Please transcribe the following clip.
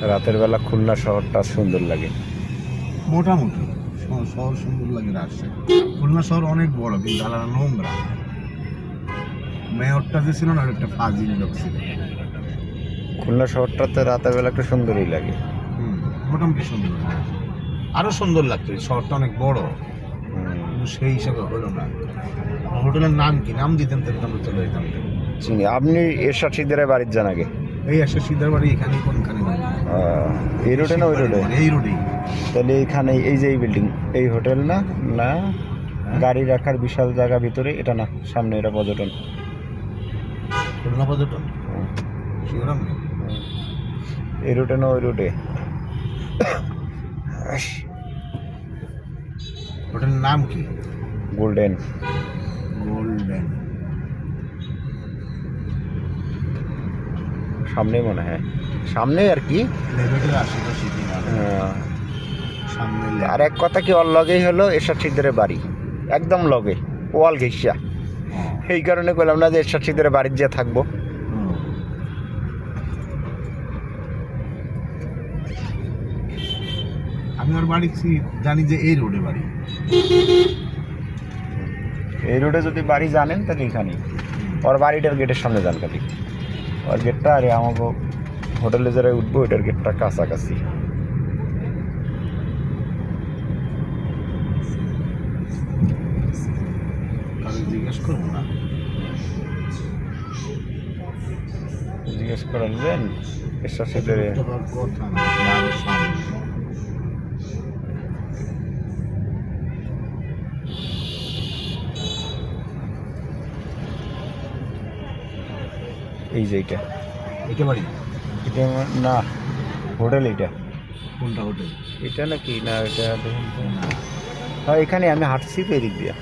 রাতের বেলা খুলনা শহরটা সুন্দর লাগে। মোটামুটি শহর সুন্দর লাগে রাজশাহী। খুলনা শহর অনেক বড়, কিন্তু আলাদা নোংরা। মেয়রটা যে ছিল না, একটা ফাজিল লোক ছিল। খুলনা শহরটাতে রাতের বেলা একটু সুন্দরই লাগে। মোটামুটি সুন্দর, আরো সুন্দর লাগতো। শহরটা অনেক বড়, কিন্তু সেই হিসাবে হলো না। হোটেলের নাম কি? নাম দিতেন তাহলে আমরা চলে যেতাম। চিনি। আপনি এরশাদ শিকদারের বাড়ির যান আগে? এই আসে সিদ্ধার বাড়ি এখানেই, কোনখানে এই রোডে না ওই রোডে? এই রোডেই। তাহলে এইখানে এই যে এই বিল্ডিং, এই হোটেল না? না, গাড়ি রাখার বিশাল জায়গা ভিতরে এটা না, সামনে এটা পর্যটন। খুলনা পর্যটন শিবরাম নেই। এই রোডে না ওই রোডে? হোটেলের নাম কি? গোল্ডেন। গোল্ডেন। সামনে মনে হয়, সামনে আর কি। লেভেলের আশেপাশে সামনে। আর এক কথা কি, ওর লগেই হলো এরশাদ শিকদারের বাড়ি, একদম লগে, ওয়াল ঘেঁষা। এই কারণে বললাম না যে এরশাদ শিকদারের বাড়ির যে থাকবো। আমি ওর বাড়ি জানি যে এই রোডে বাড়ি। এই রোডে যদি বাড়ি জানেন তাহলে এখানে ওর বাড়িটার গেটের সামনে যান খালি। ওর গেটটা, আরে আমাকে হোটেলে যারা উঠবো ওইটার গেটটা কাছাকাছি। জিজ্ঞেস করবো না, জিজ্ঞেস করাবেন এরশাদ শিকদারের। কথা না, আরো সামনে। এই যে এইটা, এটা বাড়ি? এটা না, হোটেল এইটা। কোনটা হোটেল? এটা নাকি না, এটা দেখুন তো। হ্যাঁ, এখানে আমি হাঁটছি তো এদিক দিয়া।